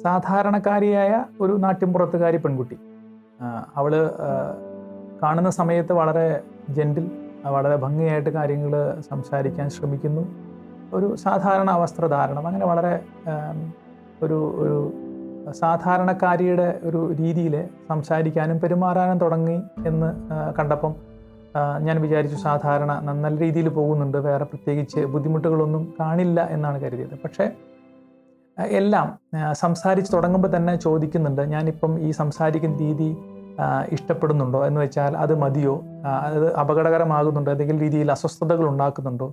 സാധാരണക്കാരിയായ ഒരു നാട്ടിൻപുറത്തുകാരി പെൺകുട്ടി. അവൾ കാണുന്ന സമയത്ത് വളരെ ജെൻറ്റിൽ, വളരെ ഭംഗിയായിട്ട് കാര്യങ്ങൾ സംസാരിക്കാൻ ശ്രമിക്കുന്നു. ഒരു സാധാരണ വസ്ത്രധാരണം, അങ്ങനെ വളരെ ഒരു ഒരു സാധാരണക്കാരിയുടെ ഒരു രീതിയിൽ സംസാരിക്കാനും പെരുമാറാനും തുടങ്ങി എന്ന് കണ്ടപ്പം ഞാൻ വിചാരിച്ചു സാധാരണ നല്ല രീതിയിൽ പോകുന്നുണ്ട്, വേറെ പ്രത്യേകിച്ച് ബുദ്ധിമുട്ടുകളൊന്നും കാണില്ല എന്നാണ് കരുതിയത്. പക്ഷേ എല്ലാം സംസാരിച്ച് തുടങ്ങുമ്പോൾ തന്നെ ചോദിക്കുന്നുണ്ട്, ഞാനിപ്പം ഈ സംസാരിക്കുന്ന രീതി ഇഷ്ടപ്പെടുന്നുണ്ടോ എന്ന് വെച്ചാൽ അത് മതിയോ, അത് അപകടകരമാകുന്നുണ്ടോ, എന്തെങ്കിലും രീതിയിൽ അസ്വസ്ഥതകൾ ഉണ്ടാക്കുന്നുണ്ടോ,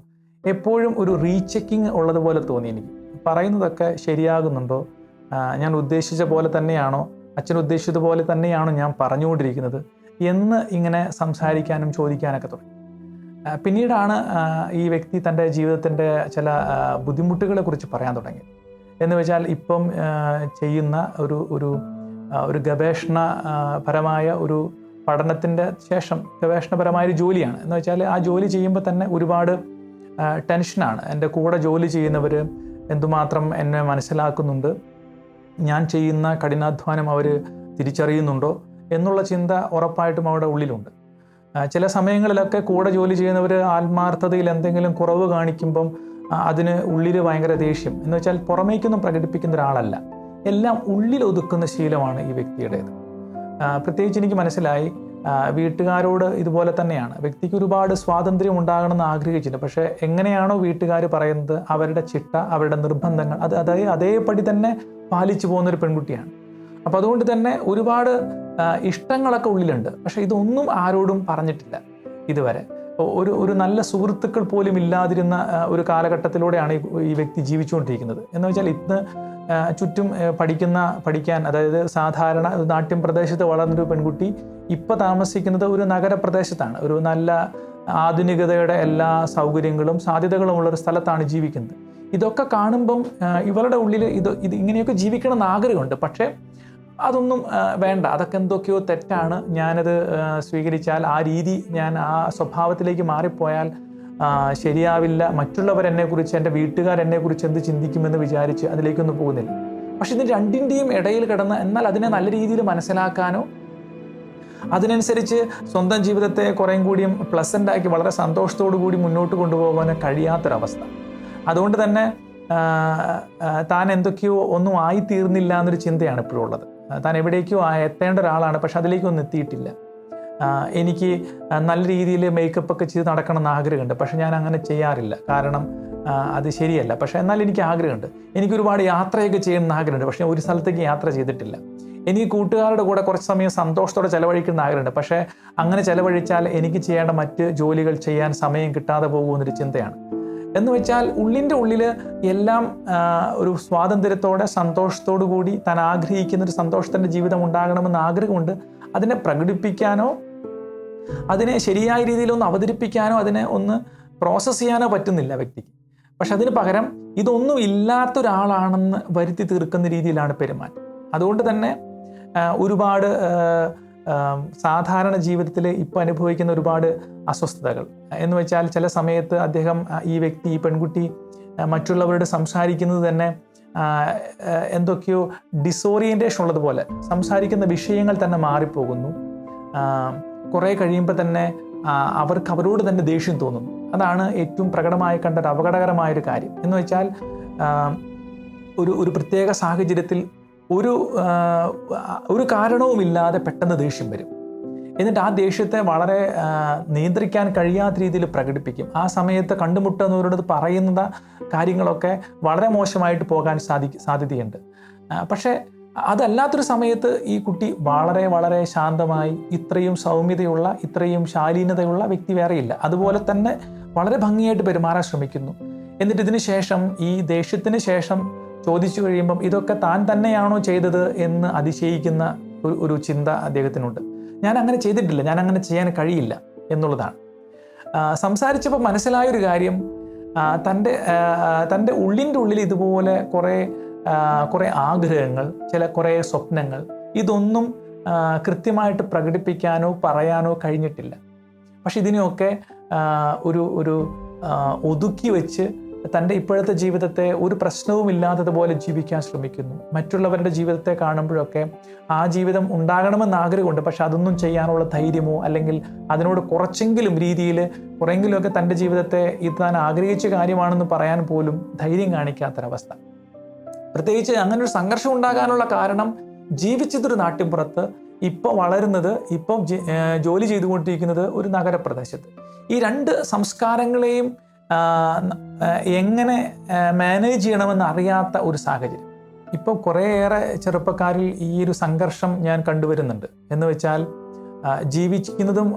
എപ്പോഴും ഒരു റീചെക്കിങ് ഉള്ളതുപോലെ തോന്നി എനിക്ക്. പറയുന്നതൊക്കെ ശരിയാകുന്നുണ്ടോ, ഞാൻ ഉദ്ദേശിച്ച പോലെ തന്നെയാണോ, അച്ഛൻ ഉദ്ദേശിച്ചതുപോലെ തന്നെയാണോ ഞാൻ പറഞ്ഞുകൊണ്ടിരിക്കുന്നത് എന്ന് ഇങ്ങനെ സംസാരിക്കാനും ചോദിക്കാനൊക്കെ തുടങ്ങി. പിന്നീടാണ് ഈ വ്യക്തി തൻ്റെ ജീവിതത്തിൻ്റെ ചില ബുദ്ധിമുട്ടുകളെ കുറിച്ച് പറയാൻ തുടങ്ങി. എന്ന് വെച്ചാൽ ഇപ്പം ചെയ്യുന്ന ഒരു ഗവേഷണപരമായ ഒരു പഠനത്തിൻ്റെ ശേഷം ഗവേഷണപരമായൊരു ജോലിയാണ്. എന്ന് വെച്ചാൽ ആ ജോലി ചെയ്യുമ്പോൾ തന്നെ ഒരുപാട് ടെൻഷനാണ്. എൻ്റെ കൂടെ ജോലി ചെയ്യുന്നവർ എന്തുമാത്രം എന്നെ മനസ്സിലാക്കുന്നുണ്ട്, ഞാൻ ചെയ്യുന്ന കഠിനാധ്വാനം അവർ തിരിച്ചറിയുന്നുണ്ടോ എന്നുള്ള ചിന്ത ഉറപ്പായിട്ടും അവിടെ ഉള്ളിലുണ്ട്. ചില സമയങ്ങളിലൊക്കെ കൂടെ ജോലി ചെയ്യുന്നവർ ആത്മാർത്ഥതയിൽ എന്തെങ്കിലും കുറവ് കാണിക്കുമ്പം അതിന് ഉള്ളിൽ ഭയങ്കര ദേഷ്യം. എന്ന് വെച്ചാൽ പുറമേക്കൊന്നും പ്രകടിപ്പിക്കുന്ന ഒരാളല്ല, എല്ലാം ഉള്ളിൽ ഒതുക്കുന്ന ശീലമാണ് ഈ വ്യക്തിയുടേത്. പ്രത്യേകിച്ച് എനിക്ക് മനസ്സിലായി, വീട്ടുകാരോട് ഇതുപോലെ തന്നെയാണ്. വ്യക്തിക്ക് ഒരുപാട് സ്വാതന്ത്ര്യം ഉണ്ടാകണമെന്ന് ആഗ്രഹിച്ചിട്ടുണ്ട്, പക്ഷേ എങ്ങനെയാണോ വീട്ടുകാർ പറയുന്നത്, അവരുടെ ചിട്ട, അവരുടെ നിർബന്ധങ്ങൾ അതേപടി തന്നെ പാലിച്ചു പോകുന്നൊരു പെൺകുട്ടിയാണ്. അപ്പോൾ അതുകൊണ്ട് തന്നെ ഒരുപാട് ഇഷ്ടങ്ങളൊക്കെ ഉള്ളിലുണ്ട്, പക്ഷേ ഇതൊന്നും ആരോടും പറഞ്ഞിട്ടില്ല ഇതുവരെ. ഒരു നല്ല സുഹൃത്തുക്കൾ പോലും ഇല്ലാതിരുന്ന ഒരു കാലഘട്ടത്തിലൂടെയാണ് ഈ വ്യക്തി ജീവിച്ചുകൊണ്ടിരിക്കുന്നത്. എന്ന് വെച്ചാൽ ഇന്ന് ചുറ്റും പഠിക്കാൻ, അതായത് സാധാരണ നാട്യം പ്രദേശത്ത് വളർന്നൊരു പെൺകുട്ടി ഇപ്പോൾ താമസിക്കുന്നത് ഒരു നഗരപ്രദേശത്താണ്. ഒരു നല്ല ആധുനികതയുടെ എല്ലാ സൗകര്യങ്ങളും സാധ്യതകളും ഉള്ളൊരു സ്ഥലത്താണ് ജീവിക്കുന്നത്. ഇതൊക്കെ കാണുമ്പം ഇവളുടെ ഉള്ളിൽ ഇത് ഇങ്ങനെയൊക്കെ ജീവിക്കണം എന്ന് ആഗ്രഹമുണ്ട്. പക്ഷേ അതൊന്നും വേണ്ട, അതൊക്കെ എന്തൊക്കെയോ തെറ്റാണ്, ഞാനത് സ്വീകരിച്ചാൽ ആ രീതി, ഞാൻ ആ സ്വഭാവത്തിലേക്ക് മാറിപ്പോയാൽ ശരിയാവില്ല, മറ്റുള്ളവരെന്നെക്കുറിച്ച്, എൻ്റെ വീട്ടുകാരെന്നെക്കുറിച്ച് എന്ത് ചിന്തിക്കുമെന്ന് വിചാരിച്ച് അതിലേക്കൊന്നും പോകുന്നില്ല. പക്ഷെ ഇതിന് രണ്ടിൻ്റെയും ഇടയിൽ കിടന്ന് എന്നാൽ അതിനെ നല്ല രീതിയിൽ മനസ്സിലാക്കാനോ അതിനനുസരിച്ച് സ്വന്തം ജീവിതത്തെ കുറേയും കൂടിയും പ്ലസൻ്റാക്കി വളരെ സന്തോഷത്തോടു കൂടി മുന്നോട്ട് കൊണ്ടുപോകാനോ കഴിയാത്തൊരവസ്ഥ. അതുകൊണ്ട് തന്നെ താൻ എന്തൊക്കെയോ ഒന്നും ആയിത്തീർന്നില്ല എന്നൊരു ചിന്തയാണ് ഇപ്പോഴും ഉള്ളത്. താൻ എവിടേക്കോ എത്തേണ്ട ഒരാളാണ്, പക്ഷെ അതിലേക്കൊന്നും എത്തിയിട്ടില്ല. എനിക്ക് നല്ല രീതിയിൽ മേക്കപ്പൊക്കെ ചെയ്ത് നടക്കണം എന്ന് ആഗ്രഹമുണ്ട്, പക്ഷെ ഞാൻ അങ്ങനെ ചെയ്യാറില്ല, കാരണം അത് ശരിയല്ല. പക്ഷെ എന്നാൽ എനിക്ക് ആഗ്രഹമുണ്ട്. എനിക്കൊരുപാട് യാത്രയൊക്കെ ചെയ്യണമെന്ന് ആഗ്രഹമുണ്ട്, പക്ഷെ ഒരു സ്ഥലത്തേക്ക് യാത്ര ചെയ്തിട്ടില്ല. എനിക്ക് കൂട്ടുകാരുടെ കൂടെ കുറച്ച് സമയം സന്തോഷത്തോടെ ചിലവഴിക്കുന്ന ആഗ്രഹമുണ്ട്, പക്ഷേ അങ്ങനെ ചിലവഴിച്ചാൽ എനിക്ക് ചെയ്യേണ്ട മറ്റ് ജോലികൾ ചെയ്യാൻ സമയം കിട്ടാതെ പോകുമെന്നൊരു ചിന്തയാണ്. എന്ന് വെച്ചാൽ ഉള്ളിൻ്റെ ഉള്ളിൽ എല്ലാം ഒരു സ്വാതന്ത്ര്യത്തോടെ സന്തോഷത്തോടു കൂടി താൻ ആഗ്രഹിക്കുന്നൊരു സന്തോഷത്തിൻ്റെ ജീവിതം ഉണ്ടാകണമെന്ന് ആഗ്രഹമുണ്ട്. അതിനെ പ്രകടിപ്പിക്കാനോ അതിനെ ശരിയായ രീതിയിലൊന്ന് അവതരിപ്പിക്കാനോ അതിനെ ഒന്ന് പ്രോസസ്സ് ചെയ്യാനോ പറ്റുന്നില്ല വ്യക്തിക്ക്. പക്ഷെ അതിന് പകരം ഇതൊന്നും ഇല്ലാത്തൊരാളാണെന്ന് വരുത്തി തീർക്കുന്ന രീതിയിലാണ് പെരുമാറ്റം. അതുകൊണ്ട് തന്നെ ഒരുപാട് സാധാരണ ജീവിതത്തിൽ ഇപ്പോൾ അനുഭവിക്കുന്ന ഒരുപാട് അസ്വസ്ഥതകൾ എന്ന് വെച്ചാൽ, ചില സമയത്ത് ഈ പെൺകുട്ടി മറ്റുള്ളവരോട് സംസാരിക്കുന്നത് തന്നെ എന്തൊക്കെയോ ഡിസോറിയൻറ്റേഷൻ ഉള്ളതുപോലെ സംസാരിക്കുന്ന വിഷയങ്ങൾ തന്നെ മാറിപ്പോകുന്നു. കുറേ കഴിയുമ്പോൾ തന്നെ അവരോട് തന്നെ ദേഷ്യം തോന്നുന്നു. അതാണ് ഏറ്റവും പ്രകടമായി കണ്ട ഒരു അപകടകരമായൊരു കാര്യം. എന്ന് വെച്ചാൽ ഒരു പ്രത്യേക സാഹചര്യത്തിൽ ഒരു കാരണവുമില്ലാതെ പെട്ടെന്ന് ദേഷ്യം വരും. എന്നിട്ട് ആ ദേഷ്യത്തെ വളരെ നിയന്ത്രിക്കാൻ കഴിയാത്ത രീതിയിൽ പ്രകടിപ്പിക്കും. ആ സമയത്ത് കണ്ടുമുട്ടുന്നവരോട് പറയുന്ന കാര്യങ്ങളൊക്കെ വളരെ മോശമായിട്ട് പോകാൻ സാധ്യതയുണ്ട്. പക്ഷേ അതല്ലാത്തൊരു സമയത്ത് ഈ കുട്ടി വളരെ വളരെ ശാന്തമായി, ഇത്രയും സൗമ്യതയുള്ള, ഇത്രയും ശാലീനതയുള്ള വ്യക്തി വേറെയില്ല. അതുപോലെ തന്നെ വളരെ ഭംഗിയായിട്ട് പെരുമാറാൻ ശ്രമിക്കുന്നു. എന്നിട്ട് ഇതിന് ശേഷം, ഈ ദേഷ്യത്തിന് ശേഷം ചോദിച്ചു കഴിയുമ്പം ഇതൊക്കെ താൻ തന്നെയാണോ ചെയ്തത് എന്ന് അതിശയിക്കുന്ന ഒരു ചിന്ത അദ്ദേഹത്തിനുണ്ട്. ഞാൻ അങ്ങനെ ചെയ്തിട്ടില്ല, ഞാൻ അങ്ങനെ ചെയ്യാൻ കഴിയില്ല എന്നുള്ളതാണ്. സംസാരിച്ചപ്പോൾ മനസ്സിലായൊരു കാര്യം, തൻ്റെ ഉള്ളിൻ്റെ ഉള്ളിൽ ഇതുപോലെ കുറേ ആഗ്രഹങ്ങൾ, കുറേ സ്വപ്നങ്ങൾ, ഇതൊന്നും കൃത്യമായിട്ട് പ്രകടിപ്പിക്കാനോ പറയാനോ കഴിഞ്ഞിട്ടില്ല. പക്ഷെ ഇതിനെയൊക്കെ ഒരു ഒതുക്കി വെച്ച് തൻ്റെ ഇപ്പോഴത്തെ ജീവിതത്തെ ഒരു പ്രശ്നവും ഇല്ലാത്തതുപോലെ ജീവിക്കാൻ ശ്രമിക്കുന്നു. മറ്റുള്ളവരുടെ ജീവിതത്തെ കാണുമ്പോഴൊക്കെ ആ ജീവിതം ഉണ്ടാകണമെന്ന് ആഗ്രഹമുണ്ട്, പക്ഷെ അതൊന്നും ചെയ്യാനുള്ള ധൈര്യമോ അല്ലെങ്കിൽ അതിനോട് കുറച്ചെങ്കിലും രീതിയിൽ കുറെങ്കിലുമൊക്കെ തൻ്റെ ജീവിതത്തെ ഇത് താൻ ആഗ്രഹിച്ച കാര്യമാണെന്ന് പറയാൻ പോലും ധൈര്യം കാണിക്കാത്തൊരവസ്ഥ. പ്രത്യേകിച്ച് അങ്ങനെ ഒരു സംഘർഷം ഉണ്ടാകാനുള്ള കാരണം ജീവിച്ചതൊരു നാട്ടിൻപുറത്ത്, ഇപ്പോൾ വളരുന്നത്, ഇപ്പം ജോലി ചെയ്തുകൊണ്ടിരിക്കുന്നത് ഒരു നഗരപ്രദേശത്ത്. ഈ രണ്ട് സംസ്കാരങ്ങളെയും എങ്ങനെ മാനേജ് ചെയ്യണമെന്ന് അറിയാത്ത ഒരു സാഹചര്യം. ഇപ്പോൾ കുറേയേറെ ചെറുപ്പക്കാരിൽ ഈ ഒരു സംഘർഷം ഞാൻ കണ്ടുവരുന്നുണ്ട്. എന്ന് വെച്ചാൽ ജീവിക്കുന്നതും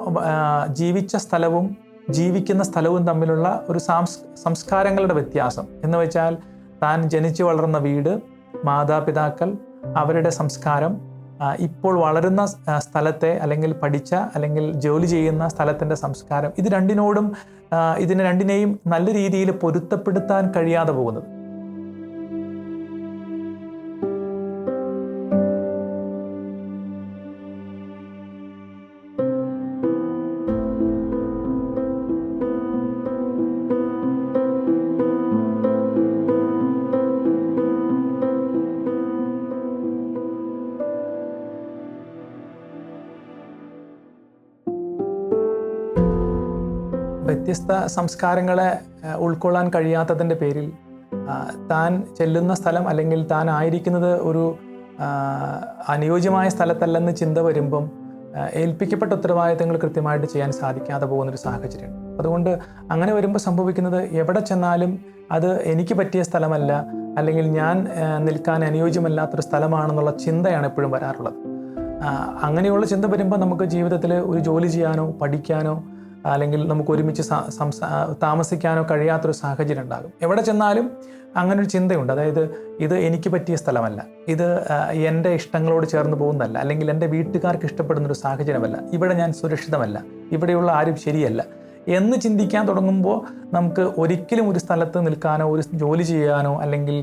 ജീവിച്ച സ്ഥലവും ജീവിക്കുന്ന സ്ഥലവും തമ്മിലുള്ള ഒരു സംസ്കാരങ്ങളുടെ വ്യത്യാസം. എന്ന് വെച്ചാൽ താൻ ജനിച്ചു വളർന്ന വീട്, മാതാപിതാക്കൾ, അവരുടെ സംസ്കാരം, ഇപ്പോൾ വളരുന്ന സ്ഥലത്തെ അല്ലെങ്കിൽ പഠിച്ച അല്ലെങ്കിൽ ജോലി ചെയ്യുന്ന സ്ഥലത്തിൻ്റെ സംസ്കാരം, ഇതിനെ രണ്ടിനെയും നല്ല രീതിയിൽ പൊരുത്തപ്പെടുത്താൻ കഴിയാതെ പോകുന്നത്. വ്യത്യസ്ത സംസ്കാരങ്ങളെ ഉൾക്കൊള്ളാൻ കഴിയാത്തതിൻ്റെ പേരിൽ താൻ ചെല്ലുന്ന സ്ഥലം അല്ലെങ്കിൽ താൻ ആയിരിക്കുന്നത് ഒരു അനുയോജ്യമായ സ്ഥലത്തല്ലെന്ന് ചിന്ത വരുമ്പം ഏൽപ്പിക്കപ്പെട്ട ഉത്തരവാദിത്തങ്ങൾ കൃത്യമായിട്ട് ചെയ്യാൻ സാധിക്കാതെ പോകുന്നൊരു സാഹചര്യമാണ്. അതുകൊണ്ട് അങ്ങനെ വരുമ്പോൾ സംഭവിക്കുന്നത്, എവിടെ ചെന്നാലും അത് എനിക്ക് പറ്റിയ സ്ഥലമല്ല അല്ലെങ്കിൽ ഞാൻ നിൽക്കാൻ അനുയോജ്യമല്ലാത്തൊരു സ്ഥലമാണെന്നുള്ള ചിന്തയാണ് എപ്പോഴും വരാറുള്ളത്. അങ്ങനെയുള്ള ചിന്ത വരുമ്പോൾ നമുക്ക് ജീവിതത്തിൽ ഒരു ജോലി ചെയ്യാനോ പഠിക്കാനോ അല്ലെങ്കിൽ നമുക്ക് ഒരുമിച്ച് താമസിക്കാനോ കഴിയാത്തൊരു സാഹചര്യം ഉണ്ടാകും. എവിടെ ചെന്നാലും അങ്ങനൊരു ചിന്തയുണ്ട്. അതായത് ഇത് എനിക്ക് പറ്റിയ സ്ഥലമല്ല, ഇത് എൻ്റെ ഇഷ്ടങ്ങളോട് ചേർന്ന് പോകുന്നതല്ല, അല്ലെങ്കിൽ എൻ്റെ വീട്ടുകാർക്ക് ഇഷ്ടപ്പെടുന്നൊരു സാഹചര്യമല്ല, ഇവിടെ ഞാൻ സുരക്ഷിതമല്ല, ഇവിടെയുള്ള ആരും ശരിയല്ല എന്ന് ചിന്തിക്കാൻ തുടങ്ങുമ്പോൾ നമുക്ക് ഒരിക്കലും ഒരു സ്ഥലത്ത് നിൽക്കാനോ ഒരു ജോലി ചെയ്യാനോ അല്ലെങ്കിൽ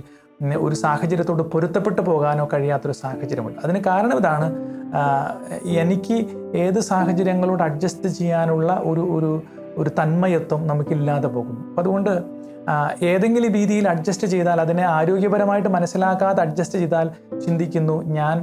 ഒരു സാഹചര്യത്തോട് പൊരുത്തപ്പെട്ടു പോകാനോ കഴിയാത്തൊരു സാഹചര്യമുണ്ട്. അതിന് കാരണം ഇതാണ്, എനിക്ക് ഏത് സാഹചര്യങ്ങളോട് അഡ്ജസ്റ്റ് ചെയ്യാനുള്ള ഒരു തന്മയത്വം നമുക്കില്ലാതെ പോകുന്നു. അപ്പം അതുകൊണ്ട് ഏതെങ്കിലും രീതിയിൽ അഡ്ജസ്റ്റ് ചെയ്താൽ, അതിനെ ആരോഗ്യപരമായിട്ട് മനസ്സിലാക്കാതെ അഡ്ജസ്റ്റ് ചെയ്താൽ ചിന്തിക്കുന്നു, ഞാൻ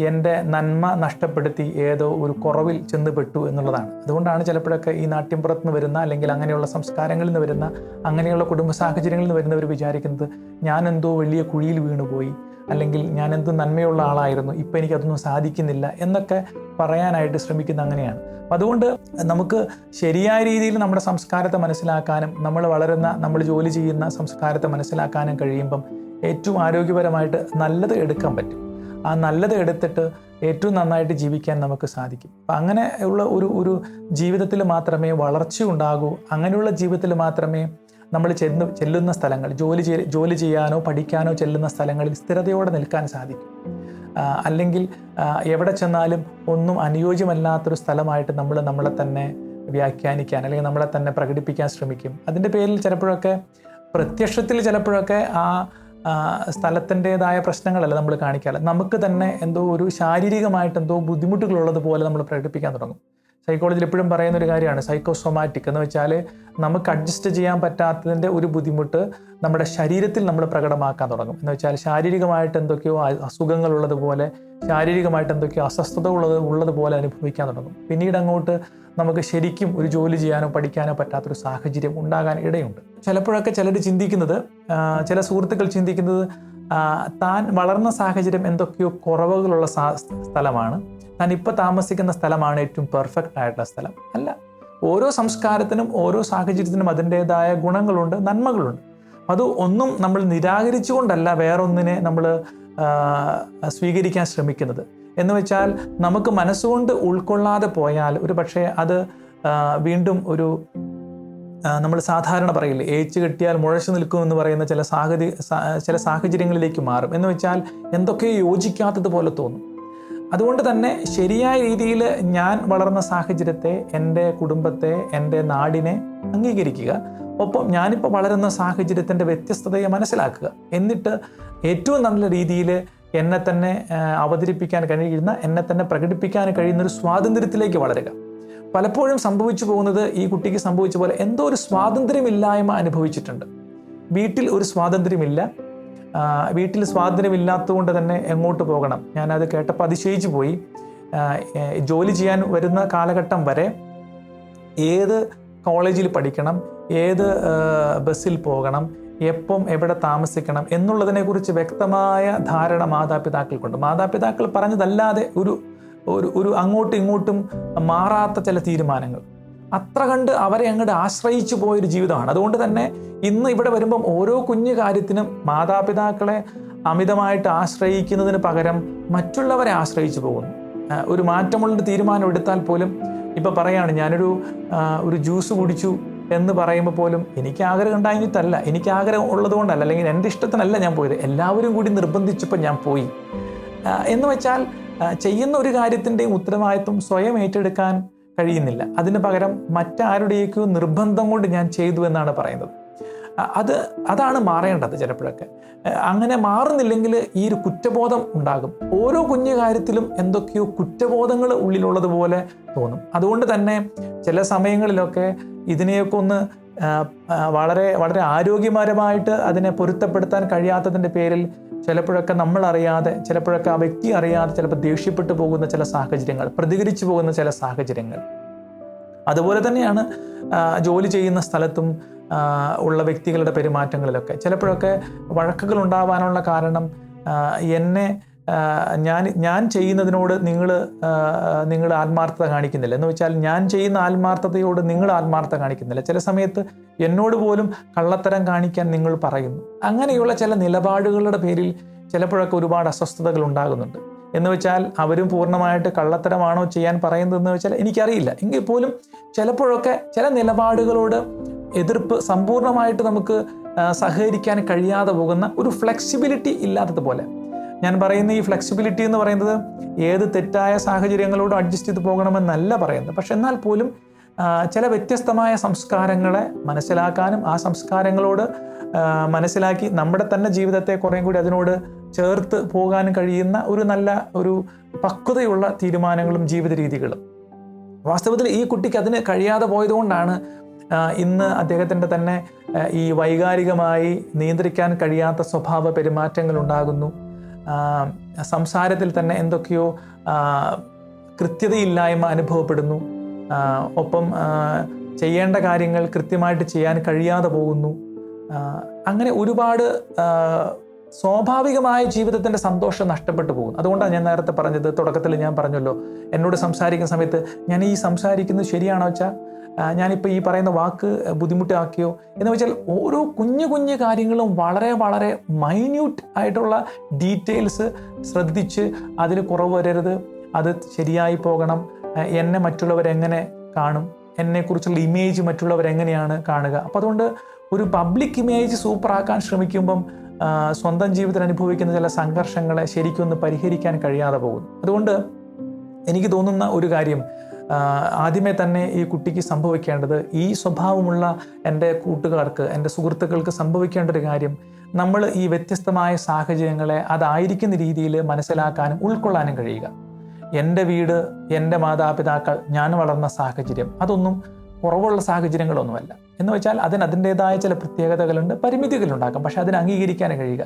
എൻ്റെ നന്മ നഷ്ടപ്പെടുത്തി ഏതോ ഒരു കുറവിൽ ചെന്നുപെട്ടു എന്നുള്ളതാണ്. അതുകൊണ്ടാണ് ചിലപ്പോഴൊക്കെ ഈ നാട്ടിൻപുറത്ത് നിന്ന് വരുന്ന അല്ലെങ്കിൽ അങ്ങനെയുള്ള സംസ്കാരങ്ങളിൽ നിന്ന് വരുന്ന അങ്ങനെയുള്ള കുടുംബ സാഹചര്യങ്ങളിൽ നിന്ന് വരുന്നവർ വിചാരിക്കുന്നത്, ഞാൻ എന്തോ വലിയ കുഴിയിൽ വീണുപോയി, അല്ലെങ്കിൽ ഞാൻ എന്തോ നന്മയുള്ള ആളായിരുന്നു, ഇപ്പം എനിക്കതൊന്നും സാധിക്കുന്നില്ല എന്നൊക്കെ പറയാനായിട്ട് ശ്രമിക്കുന്ന അങ്ങനെയാണ്. അതുകൊണ്ട് നമുക്ക് ശരിയായ രീതിയിൽ നമ്മുടെ സംസ്കാരത്തെ മനസ്സിലാക്കാനും നമ്മൾ ജോലി ചെയ്യുന്ന സംസ്കാരത്തെ മനസ്സിലാക്കാനും കഴിയുമ്പം ഏറ്റവും ആരോഗ്യപരമായിട്ട് നല്ലത് എടുക്കാൻ പറ്റും. ആ നല്ലത് എടുത്തിട്ട് ഏറ്റവും നന്നായിട്ട് ജീവിക്കാൻ നമുക്ക് സാധിക്കും. അപ്പം അങ്ങനെ ഉള്ള ഒരു ജീവിതത്തിൽ മാത്രമേ വളർച്ച ഉണ്ടാകൂ. അങ്ങനെയുള്ള ജീവിതത്തിൽ മാത്രമേ നമ്മൾ ചെല്ലുന്ന സ്ഥലങ്ങൾ, ജോലി ചെയ്യാനോ പഠിക്കാനോ ചെല്ലുന്ന സ്ഥലങ്ങളിൽ സ്ഥിരതയോടെ നിൽക്കാൻ സാധിക്കും. അല്ലെങ്കിൽ എവിടെ ചെന്നാലും ഒന്നും അനുയോജ്യമല്ലാത്തൊരു സ്ഥലമായിട്ട് നമ്മളെ തന്നെ വ്യാഖ്യാനിക്കാൻ അല്ലെങ്കിൽ നമ്മളെ തന്നെ പ്രകടിപ്പിക്കാൻ ശ്രമിക്കും. അതിൻ്റെ പേരിൽ ചിലപ്പോഴൊക്കെ പ്രത്യക്ഷത്തിൽ ചിലപ്പോഴൊക്കെ ആ സ്ഥലത്തിൻ്റെതായ പ്രശ്നങ്ങളല്ല നമ്മൾ കാണിക്കാറ്, നമുക്ക് തന്നെ എന്തോ ഒരു ശാരീരികമായിട്ട് എന്തോ ബുദ്ധിമുട്ടുകളുള്ളത് പോലെ നമ്മൾ പ്രകടിപ്പിക്കാൻ തുടങ്ങും. സൈക്കോളജിയിൽ എപ്പോഴും പറയുന്ന ഒരു കാര്യമാണ് സൈക്കോസൊമാറ്റിക് എന്ന് വെച്ചാൽ, നമുക്ക് അഡ്ജസ്റ്റ് ചെയ്യാൻ പറ്റാത്തതിൻ്റെ ഒരു ബുദ്ധിമുട്ട് നമ്മുടെ ശരീരത്തിൽ നമ്മൾ പ്രകടമാക്കാൻ തുടങ്ങും. എന്ന് വെച്ചാൽ ശാരീരികമായിട്ട് എന്തൊക്കെയോ അസുഖങ്ങളുള്ളതുപോലെ, ശാരീരികമായിട്ട് എന്തൊക്കെയോ അസ്വസ്ഥത ഉള്ളതുപോലെ അനുഭവിക്കാൻ തുടങ്ങും. പിന്നീട് അങ്ങോട്ട് നമുക്ക് ശരിക്കും ഒരു ജോലി ചെയ്യാനോ പഠിക്കാനോ പറ്റാത്തൊരു സാഹചര്യം ഉണ്ടാകാൻ ഇടയുണ്ട്. ചിലപ്പോഴൊക്കെ ചില സുഹൃത്തുക്കൾ ചിന്തിക്കുന്നത്, താൻ വളർന്ന സാഹചര്യം എന്തൊക്കെയോ കുറവുകളുള്ള സ്ഥലമാണ്, താൻ ഇപ്പോൾ താമസിക്കുന്ന സ്ഥലമാണ് ഏറ്റവും പെർഫെക്റ്റ് ആയിട്ടുള്ള സ്ഥലം. അല്ല, ഓരോ സംസ്കാരത്തിനും ഓരോ സാഹചര്യത്തിനും അതിൻ്റേതായ ഗുണങ്ങളുണ്ട്, നന്മകളുണ്ട്. അത് ഒന്നും നമ്മൾ നിരാകരിച്ചുകൊണ്ടല്ല വേറൊന്നിനെ നമ്മൾ സ്വീകരിക്കാൻ ശ്രമിക്കുന്നത്. എന്ന് വെച്ചാൽ നമുക്ക് മനസ്സുകൊണ്ട് ഉൾക്കൊള്ളാതെ പോയാൽ ഒരു പക്ഷേ അത് വീണ്ടും നമ്മൾ സാധാരണ പറയില്ലേ, ഏച്ചു കെട്ടിയാൽ മുഴച്ചു നിൽക്കുമെന്ന് പറയുന്ന ചില സാഹചര്യങ്ങളിലേക്ക് മാറും. എന്ന് വെച്ചാൽ എന്തൊക്കെയോ യോജിക്കാത്തതുപോലെ തോന്നും. അതുകൊണ്ട് തന്നെ ശരിയായ രീതിയിൽ ഞാൻ വളർന്ന സാഹചര്യത്തെ, എൻ്റെ കുടുംബത്തെ, എൻ്റെ നാടിനെ അംഗീകരിക്കുക. ഒപ്പം ഞാനിപ്പോൾ വളരുന്ന സാഹചര്യത്തിൻ്റെ വ്യത്യസ്തതയെ മനസ്സിലാക്കുക. എന്നിട്ട് ഏറ്റവും നല്ല രീതിയിൽ എന്നെ തന്നെ അവതരിപ്പിക്കാൻ കഴിയുന്ന, എന്നെ തന്നെ പ്രകടിപ്പിക്കാൻ കഴിയുന്നൊരു സ്വാതന്ത്ര്യത്തിലേക്ക് വളരുക. പലപ്പോഴും സംഭവിച്ചു പോകുന്നത്, ഈ കുട്ടിക്ക് സംഭവിച്ച പോലെ എന്തോ ഒരു സ്വാതന്ത്ര്യമില്ലായ്മ അനുഭവിച്ചിട്ടുണ്ട്. വീട്ടിൽ ഒരു സ്വാതന്ത്ര്യമില്ല. വീട്ടിൽ സ്വാതന്ത്ര്യമില്ലാത്തതുകൊണ്ട് തന്നെ എങ്ങോട്ട് പോകണം? ഞാനത് കേട്ടപ്പോൾ അതിശയിച്ചു പോയി. ജോലി ചെയ്യാൻ വരുന്ന കാലഘട്ടം വരെ ഏത് കോളേജിൽ പഠിക്കണം, ഏത് ബസ്സിൽ പോകണം, എപ്പം എവിടെ താമസിക്കണം എന്നുള്ളതിനെക്കുറിച്ച് വ്യക്തമായ ധാരണ മാതാപിതാക്കൾക്കുണ്ട്. മാതാപിതാക്കൾ പറഞ്ഞതല്ലാതെ ഒരു അങ്ങോട്ടും ഇങ്ങോട്ടും മാറാത്ത ചില തീരുമാനങ്ങൾ, അത്ര കണ്ട് അവരെ അങ്ങോട്ട് ആശ്രയിച്ചു പോയൊരു ജീവിതമാണ്. അതുകൊണ്ട് തന്നെ ഇന്ന് ഇവിടെ വരുമ്പം ഓരോ കുഞ്ഞു കാര്യത്തിനും മാതാപിതാക്കളെ അമിതമായിട്ട് ആശ്രയിക്കുന്നതിന് പകരം മറ്റുള്ളവരെ ആശ്രയിച്ചു പോകുന്നു. ഒരു മാറ്റമുള്ള തീരുമാനം എടുത്താൽ പോലും ഇപ്പം പറയാണ്, ഞാനൊരു ജ്യൂസ് കുടിച്ചു എന്ന് പറയുമ്പോൾ പോലും എനിക്ക് ആഗ്രഹം ഉണ്ടായിട്ടല്ല, എനിക്ക് ആഗ്രഹം ഉള്ളതുകൊണ്ടല്ല, അല്ലെങ്കിൽ എൻ്റെ ഇഷ്ടത്തിനല്ല ഞാൻ പോയത്, എല്ലാവരും കൂടി നിർബന്ധിച്ചപ്പോൾ ഞാൻ പോയി എന്ന് വെച്ചാൽ ചെയ്യുന്ന ഒരു കാര്യത്തിൻ്റെയും ഉത്തരവാദിത്വം സ്വയം ഏറ്റെടുക്കാൻ കഴിയുന്നില്ല. അതിന് പകരം മറ്റാരുടെയൊക്കെയോ നിർബന്ധം കൊണ്ട് ഞാൻ ചെയ്തു എന്നാണ് പറയുന്നത്. അതാണ് മാറേണ്ടത്. ചിലപ്പോഴൊക്കെ അങ്ങനെ മാറുന്നില്ലെങ്കിൽ ഈ ഒരു കുറ്റബോധം ഉണ്ടാകും. ഓരോ കുഞ്ഞു കാര്യത്തിലും എന്തൊക്കെയോ കുറ്റബോധങ്ങൾ ഉള്ളിലുള്ളതുപോലെ തോന്നും. അതുകൊണ്ട് തന്നെ ചില സമയങ്ങളിലൊക്കെ ഇതിനെയൊക്കെ ഒന്ന് വളരെ വളരെ ആരോഗ്യപരമായിട്ട് അതിനെ പൊരുത്തപ്പെടുത്താൻ കഴിയാത്തതിൻ്റെ പേരിൽ ചിലപ്പോഴൊക്കെ നമ്മളറിയാതെ, ചിലപ്പോഴൊക്കെ ആ വ്യക്തി അറിയാതെ ചിലപ്പോൾ ദേഷ്യപ്പെട്ടു പോകുന്ന ചില സാഹചര്യങ്ങൾ, പ്രതികരിച്ചു പോകുന്ന ചില സാഹചര്യങ്ങൾ. അതുപോലെ തന്നെയാണ് ജോലി ചെയ്യുന്ന സ്ഥലത്തും ഉള്ള വ്യക്തികളുടെ പെരുമാറ്റങ്ങളിലൊക്കെ ചിലപ്പോഴൊക്കെ വഴക്കുകൾ ഉണ്ടാവാനുള്ള കാരണം ഞാൻ ചെയ്യുന്നതിനോട് നിങ്ങൾ ആത്മാർത്ഥത കാണിക്കുന്നില്ല എന്ന് വെച്ചാൽ ഞാൻ ചെയ്യുന്ന ആത്മാർത്ഥതയോട് നിങ്ങൾ ആത്മാർത്ഥത കാണിക്കുന്നില്ല. ചില സമയത്ത് എന്നോട് പോലും കള്ളത്തരം കാണിക്കാൻ നിങ്ങൾ പറയുന്നു. അങ്ങനെയുള്ള ചില നിലപാടുകളുടെ പേരിൽ ചിലപ്പോഴൊക്കെ ഒരുപാട് അസ്വസ്ഥതകൾ ഉണ്ടാകുന്നുണ്ട്. എന്ന് വെച്ചാൽ അവരും പൂർണ്ണമായിട്ട് കള്ളത്തരമാണോ ചെയ്യാൻ പറയുന്നതെന്ന് വെച്ചാൽ എനിക്കറിയില്ല. എങ്കിൽ പോലും ചിലപ്പോഴൊക്കെ ചില നിലപാടുകളോട് എതിർപ്പ് സമ്പൂർണ്ണമായിട്ട് നമുക്ക് സഹകരിക്കാൻ കഴിയാതെ പോകുന്ന ഒരു ഫ്ലെക്സിബിലിറ്റി ഇല്ലാത്തതുപോലെ. ഞാൻ പറയുന്ന ഈ ഫ്ലെക്സിബിലിറ്റി എന്ന് പറയുന്നത് ഏത് തെറ്റായ സാഹചര്യങ്ങളോട് അഡ്ജസ്റ്റ് ചെയ്ത് പോകണമെന്നല്ല പറയുന്നത്. പക്ഷെ എന്നാൽ പോലും ചില വ്യത്യസ്തമായ സംസ്കാരങ്ങളെ മനസ്സിലാക്കാനും ആ സംസ്കാരങ്ങളോട് മനസ്സിലാക്കി നമ്മുടെ തന്നെ ജീവിതത്തെ കുറേയും കൂടി അതിനോട് ചേർത്ത് പോകാനും കഴിയുന്ന ഒരു നല്ല ഒരു പക്വതയുള്ള തീരുമാനങ്ങളും ജീവിത രീതികളും. വാസ്തവത്തിൽ ഈ കുട്ടിക്ക് അതിന് കഴിയാതെ പോയതുകൊണ്ടാണ് ഇന്ന് അദ്ദേഹത്തിൻ്റെ തന്നെ ഈ വൈകാരികമായി നിയന്ത്രിക്കാൻ കഴിയാത്ത സ്വഭാവ പെരുമാറ്റങ്ങൾ ഉണ്ടാകുന്നു. സംസാരത്തിൽ തന്നെ എന്തൊക്കെയോ കൃത്യതയില്ലായ്മ അനുഭവപ്പെടുന്നു. ഒപ്പം ചെയ്യേണ്ട കാര്യങ്ങൾ കൃത്യമായിട്ട് ചെയ്യാൻ കഴിയാതെ പോകുന്നു. അങ്ങനെ ഒരുപാട് സ്വാഭാവികമായ ജീവിതത്തിൻ്റെ സന്തോഷം നഷ്ടപ്പെട്ടു പോകും. അതുകൊണ്ടാണ് ഞാൻ നേരത്തെ പറഞ്ഞത്, തുടക്കത്തിൽ ഞാൻ പറഞ്ഞല്ലോ, എന്നോട് സംസാരിക്കുന്ന സമയത്ത് ഞാൻ ഈ സംസാരിക്കുന്നത് ശരിയാണോ വെച്ചാൽ ഞാനിപ്പോൾ ഈ പറയുന്ന വാക്ക് ബുദ്ധിമുട്ടാക്കിയോ എന്ന് വെച്ചാൽ ഓരോ കുഞ്ഞു കുഞ്ഞു കാര്യങ്ങളും വളരെ വളരെ മൈന്യൂട്ട് ആയിട്ടുള്ള ഡീറ്റെയിൽസ് ശ്രദ്ധിച്ച് അതിൽ കുറവ് വരരുത്, അത് ശരിയായി പോകണം, എന്നെ മറ്റുള്ളവരെങ്ങനെ കാണും, എന്നെക്കുറിച്ചുള്ള ഇമേജ് മറ്റുള്ളവരെങ്ങനെയാണ് കാണുക. അപ്പോൾ അതുകൊണ്ട് ഒരു പബ്ലിക് ഇമേജ് സൂപ്പറാക്കാൻ ശ്രമിക്കുമ്പം സ്വന്തം ജീവിതത്തിൽ അനുഭവിക്കുന്ന ചില സംഘർഷങ്ങളെ ശരിക്കൊന്ന് പരിഹരിക്കാൻ കഴിയാതെ പോകുന്നു. അതുകൊണ്ട് എനിക്ക് തോന്നുന്ന ഒരു കാര്യം, ആദ്യമേ തന്നെ ഈ കുട്ടിക്ക് സംഭവിക്കേണ്ടത്, ഈ സ്വഭാവമുള്ള എൻ്റെ കൂട്ടുകാർക്ക്, എൻ്റെ സുഹൃത്തുക്കൾക്ക് സംഭവിക്കേണ്ട ഒരു കാര്യം, നമ്മൾ ഈ വ്യത്യസ്തമായ സാഹചര്യങ്ങളെ അതായിരിക്കുന്ന രീതിയിൽ മനസ്സിലാക്കാനും ഉൾക്കൊള്ളാനും കഴിയുക. എൻ്റെ വീട്, എൻ്റെ മാതാപിതാക്കൾ, ഞാൻ വളർന്ന സാഹചര്യം അതൊന്നും കുറവുള്ള സാഹചര്യങ്ങളൊന്നുമല്ല. എന്ന് വെച്ചാൽ അതിൻ്റേതായ ചില പ്രത്യേകതകളുണ്ട്, പരിമിതികളുണ്ടാക്കാം. പക്ഷെ അതിനെ അംഗീകരിക്കാൻ കഴിയുക.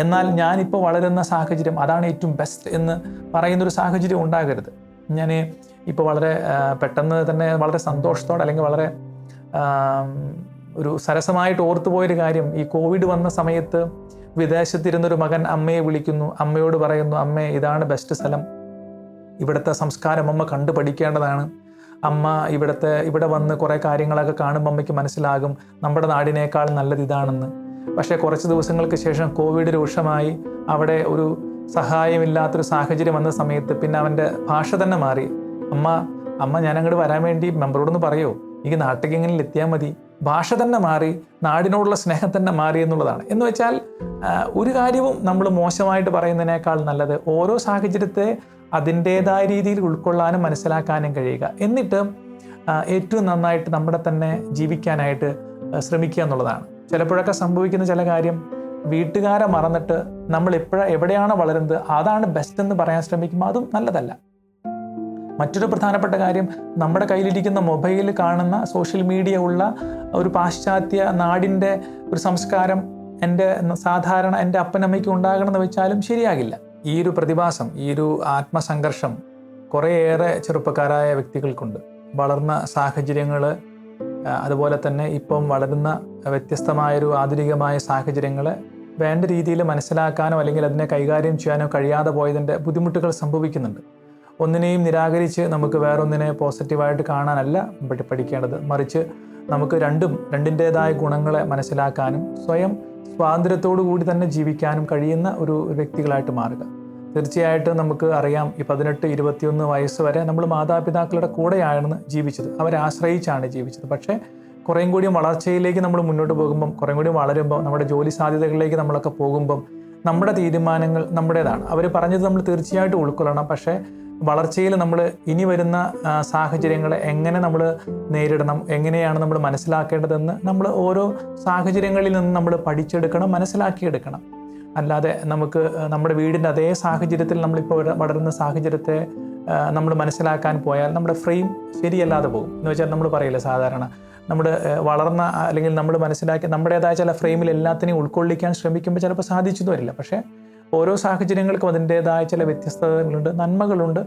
എന്നാൽ ഞാനിപ്പോൾ വളരുന്ന സാഹചര്യം അതാണ് ഏറ്റവും ബെസ്റ്റ് എന്ന് പറയുന്നൊരു സാഹചര്യം ഉണ്ടാകരുത്. ഞാൻ ഇപ്പോൾ വളരെ പെട്ടെന്ന് തന്നെ വളരെ സന്തോഷത്തോടെ അല്ലെങ്കിൽ വളരെ ഒരു സരസമായിട്ട് ഓർത്തുപോയൊരു കാര്യം, ഈ കോവിഡ് വന്ന സമയത്ത് വിദേശത്തിരുന്നൊരു മകൻ അമ്മയെ വിളിക്കുന്നു, അമ്മയോട് പറയുന്നു, അമ്മേ ഇതാണ് ബെസ്റ്റ് സ്ഥലം, ഇവിടുത്തെ സംസ്കാരം അമ്മ കണ്ടു പഠിക്കേണ്ടതാണ്, അമ്മ ഇവിടെ വന്ന് കുറേ കാര്യങ്ങളൊക്കെ കാണുമ്പോൾ അമ്മയ്ക്ക് മനസ്സിലാകും നമ്മുടെ നാടിനേക്കാൾ നല്ലത് ഇതാണെന്ന്. പക്ഷേ കുറച്ച് ദിവസങ്ങൾക്ക് ശേഷം കോവിഡ് രൂക്ഷമായി, അവിടെ ഒരു സഹായമില്ലാത്തൊരു സാഹചര്യം വന്ന സമയത്ത് പിന്നെ അവൻ്റെ ഭാഷ തന്നെ മാറി. അമ്മ ഞാൻ അങ്ങോട്ട് വരാൻ വേണ്ടി മെമ്പറോടൊന്ന് പറയുമോ, എനിക്ക് നാട്ടിലേക്ക് എങ്ങനെ എത്തിയാൽ മതി. ഭാഷ തന്നെ മാറി, നാടിനോടുള്ള സ്നേഹം തന്നെ മാറി എന്നുള്ളതാണ്. എന്ന് വെച്ചാൽ ഒരു കാര്യവും നമ്മൾ മോശമായിട്ട് പറയുന്നതിനേക്കാൾ നല്ലത് ഓരോ സാഹചര്യത്തെ അതിൻ്റേതായ രീതിയിൽ ഉൾക്കൊള്ളാനും മനസ്സിലാക്കാനും കഴിയുക. എന്നിട്ട് ഏറ്റവും നന്നായിട്ട് നമ്മുടെ തന്നെ ജീവിക്കാനായിട്ട് ശ്രമിക്കുക എന്നുള്ളതാണ്. ചിലപ്പോഴൊക്കെ സംഭവിക്കുന്ന ചില കാര്യം, വീട്ടുകാരെ മറന്നിട്ട് നമ്മൾ എവിടെയാണോ വളരുന്നത് അതാണ് ബെസ്റ്റ് എന്ന് പറയാൻ ശ്രമിക്കുമ്പോൾ അതും നല്ലതല്ല. മറ്റൊരു പ്രധാനപ്പെട്ട കാര്യം, നമ്മുടെ കയ്യിലിരിക്കുന്ന മൊബൈലിൽ കാണുന്ന സോഷ്യൽ മീഡിയ ഉള്ള ഒരു പാശ്ചാത്യ നാടിൻ്റെ ഒരു സംസ്കാരം സാധാരണ എൻ്റെ അപ്പനമ്മയ്ക്ക് ഉണ്ടാകണമെന്ന് വെച്ചാലും ശരിയാകില്ല. ഈ ഒരു പ്രതിഭാസം, ഈ ഒരു ആത്മസംഘർഷം കുറേയേറെ ചെറുപ്പക്കാരായ വ്യക്തികൾക്കുണ്ട്. വളർന്ന സാഹചര്യങ്ങൾ, അതുപോലെ തന്നെ ഇപ്പം വളരുന്ന വ്യത്യസ്തമായൊരു ആധുനികമായ സാഹചര്യങ്ങൾ വേണ്ട രീതിയിൽ മനസ്സിലാക്കാനോ അല്ലെങ്കിൽ അതിനെ കൈകാര്യം ചെയ്യാനോ കഴിയാതെ പോയതിൻ്റെ ബുദ്ധിമുട്ടുകൾ സംഭവിക്കുന്നുണ്ട്. ഒന്നിനെയും നിരാകരിച്ച് നമുക്ക് വേറൊന്നിനെ പോസിറ്റീവായിട്ട് കാണാനല്ല പഠിക്കേണ്ടത്. മറിച്ച് നമുക്ക് രണ്ടിൻ്റേതായ ഗുണങ്ങളെ മനസ്സിലാക്കാനും സ്വയം സ്വാതന്ത്ര്യത്തോടു കൂടി തന്നെ ജീവിക്കാനും കഴിയുന്ന ഒരു വ്യക്തികളായിട്ട് മാറുക. തീർച്ചയായിട്ടും നമുക്ക് അറിയാം, ഈ 18-21 വയസ്സ് വരെ നമ്മൾ മാതാപിതാക്കളുടെ കൂടെയാണ് ജീവിച്ചത്, അവരെ ആശ്രയിച്ചാണ് ജീവിച്ചത്. പക്ഷേ കുറേയും കൂടി വളർച്ചയിലേക്ക് നമ്മൾ മുന്നോട്ട് പോകുമ്പം, കുറേയും കൂടി വളരുമ്പോൾ, നമ്മുടെ ജോലി സാധ്യതകളിലേക്ക് നമ്മളൊക്കെ പോകുമ്പം നമ്മുടെ തീരുമാനങ്ങൾ നമ്മുടേതാണ്. അവർ പറഞ്ഞത് നമ്മൾ തീർച്ചയായിട്ടും ഉൾക്കൊള്ളണം. പക്ഷേ വളർച്ചയിൽ നമ്മൾ ഇനി വരുന്ന സാഹചര്യങ്ങളെ എങ്ങനെ നമ്മൾ നേരിടണം, എങ്ങനെയാണ് നമ്മൾ മനസ്സിലാക്കേണ്ടതെന്ന് നമ്മൾ ഓരോ സാഹചര്യങ്ങളിൽ നിന്ന് നമ്മൾ പഠിച്ചെടുക്കണം, മനസ്സിലാക്കിയെടുക്കണം. അല്ലാതെ നമുക്ക് നമ്മുടെ വീടിൻ്റെ അതേ സാഹചര്യത്തിൽ നമ്മളിപ്പോൾ വളരുന്ന സാഹചര്യത്തെ നമ്മൾ മനസ്സിലാക്കാൻ പോയാൽ നമ്മുടെ ഫ്രെയിം ശരിയല്ലാതെ പോകും. എന്ന് വെച്ചാൽ നമ്മൾ പറയില്ല, സാധാരണ നമ്മുടെ വളർന്ന അല്ലെങ്കിൽ നമ്മൾ മനസ്സിലാക്കി നമ്മുടേതായ ചില ഫ്രെയിമിൽ എല്ലാത്തിനെയും ഉൾക്കൊള്ളിക്കാൻ ശ്രമിക്കുമ്പോൾ ചിലപ്പോൾ സാധിച്ചെന്ന് വരില്ല. പക്ഷേ ഓരോ സാഹചര്യങ്ങൾക്കും അതിൻ്റേതായ ചില വ്യത്യസ്തതകളുണ്ട്, നന്മകളുണ്ട്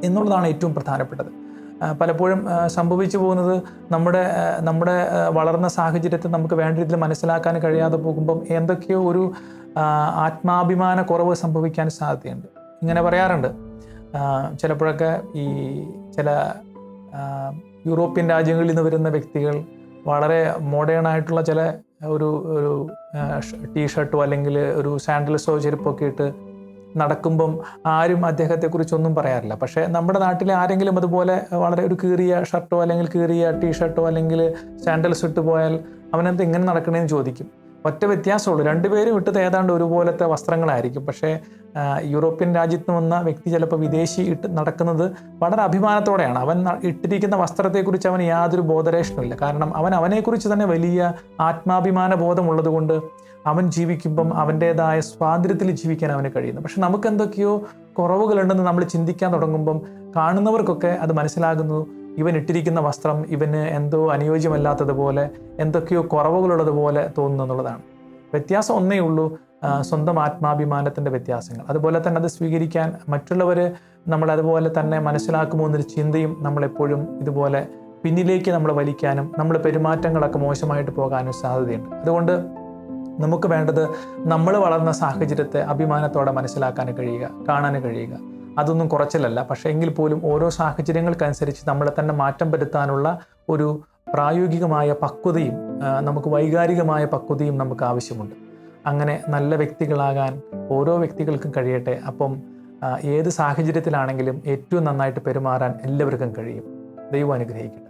എന്നുള്ളതാണ് ഏറ്റവും പ്രധാനപ്പെട്ടത്. പലപ്പോഴും സംഭവിച്ചു പോകുന്നത്, നമ്മുടെ വളർന്ന സാഹചര്യത്തെ നമുക്ക് വേണ്ട രീതിയിൽ മനസ്സിലാക്കാൻ കഴിയാതെ പോകുമ്പം എന്തൊക്കെയോ ഒരു ആത്മാഭിമാന കുറവ് സംഭവിക്കാൻ സാധ്യതയുണ്ട്. ഇങ്ങനെ പറയാറുണ്ട്, ചിലപ്പോഴൊക്കെ ഈ ചില യൂറോപ്യൻ രാജ്യങ്ങളിൽ നിന്ന് വരുന്ന വ്യക്തികൾ വളരെ മോഡേൺ ആയിട്ടുള്ള ചില ഒരു ടീഷർട്ടോ അല്ലെങ്കിൽ ഒരു സാൻഡൽസോ ചെരുപ്പൊക്കെ ഇട്ട് നടക്കുമ്പം ആരും അദ്ദേഹത്തെക്കുറിച്ചൊന്നും പറയാറില്ല. പക്ഷേ നമ്മുടെ നാട്ടിലെ ആരെങ്കിലും അതുപോലെ വളരെ ഒരു കീറിയ ഷർട്ടോ അല്ലെങ്കിൽ കീറിയ ടീഷർട്ടോ അല്ലെങ്കിൽ സാൻഡൽസ് ഇട്ട് പോയാൽ അവനെന്ത് ഇങ്ങനെ നടക്കണേന്ന് ചോദിക്കും. ഒറ്റ വ്യത്യാസമുള്ളൂ, രണ്ടുപേരും ഇട്ടത് ഏതാണ്ട് ഒരുപോലത്തെ വസ്ത്രങ്ങളായിരിക്കും. പക്ഷേ യൂറോപ്യൻ രാജ്യത്ത് വന്ന വ്യക്തി ചിലപ്പോൾ വിദേശി ഇട്ട് നടക്കുന്നത് വളരെ അഭിമാനത്തോടെയാണ്. അവൻ ഇട്ടിരിക്കുന്ന വസ്ത്രത്തെക്കുറിച്ച് അവന് യാതൊരു ബോധരേഷനും ഇല്ല. കാരണം അവനെക്കുറിച്ച് തന്നെ വലിയ ആത്മാഭിമാന ബോധമുള്ളത് കൊണ്ട് അവൻ ജീവിക്കുമ്പം അവൻ്റേതായ സ്വാതന്ത്ര്യത്തിൽ ജീവിക്കാൻ അവന് കഴിയുന്നു. പക്ഷെ നമുക്ക് എന്തൊക്കെയോ കുറവുകളുണ്ടെന്ന് നമ്മൾ ചിന്തിക്കാൻ തുടങ്ങുമ്പം കാണുന്നവർക്കൊക്കെ അത് മനസ്സിലാകുന്നു, ഇവൻ ഇട്ടിരിക്കുന്ന വസ്ത്രം ഇവന് എന്തോ അനുയോജ്യമല്ലാത്തതുപോലെ, എന്തൊക്കെയോ കുറവുകളുള്ളതുപോലെ തോന്നുന്നു എന്നുള്ളതാണ്. വ്യത്യാസം ഒന്നേ ഉള്ളൂ, സ്വന്തം ആത്മാഭിമാനത്തിൻ്റെ വ്യത്യാസങ്ങൾ. അതുപോലെ തന്നെ അത് സ്വീകരിക്കാൻ മറ്റുള്ളവർ നമ്മളതുപോലെ തന്നെ മനസ്സിലാക്കുമോ എന്നൊരു ചിന്തയും നമ്മളെപ്പോഴും ഇതുപോലെ പിന്നിലേക്ക് നമ്മൾ വലിക്കാനും നമ്മുടെ പെരുമാറ്റങ്ങളൊക്കെ മോശമായിട്ട് പോകാനും സാധ്യതയുണ്ട്. അതുകൊണ്ട് നമുക്ക് വേണ്ടത് നമ്മൾ വളർന്ന സാഹചര്യത്തെ അഭിമാനത്തോടെ മനസ്സിലാക്കാൻ കഴിയുക, കാണാൻ കഴിയുക. അതൊന്നും കുറച്ചിലല്ല. പക്ഷേ എങ്കിൽ പോലും ഓരോ സാഹചര്യങ്ങൾക്കനുസരിച്ച് നമ്മളെ തന്നെ മാറ്റം വരുത്താനുള്ള ഒരു പ്രായോഗികമായ പക്വതയും നമുക്ക് വൈകാരികമായ പക്വതയും നമുക്ക് ആവശ്യമുണ്ട്. അങ്ങനെ നല്ല വ്യക്തികളാകാൻ ഓരോ വ്യക്തികൾക്കും കഴിയട്ടെ. അപ്പം ഏത് സാഹചര്യത്തിലാണെങ്കിലും ഏറ്റവും നന്നായിട്ട് പെരുമാറാൻ എല്ലാവർക്കും കഴിയും. ദൈവം അനുഗ്രഹിക്കട്ടെ.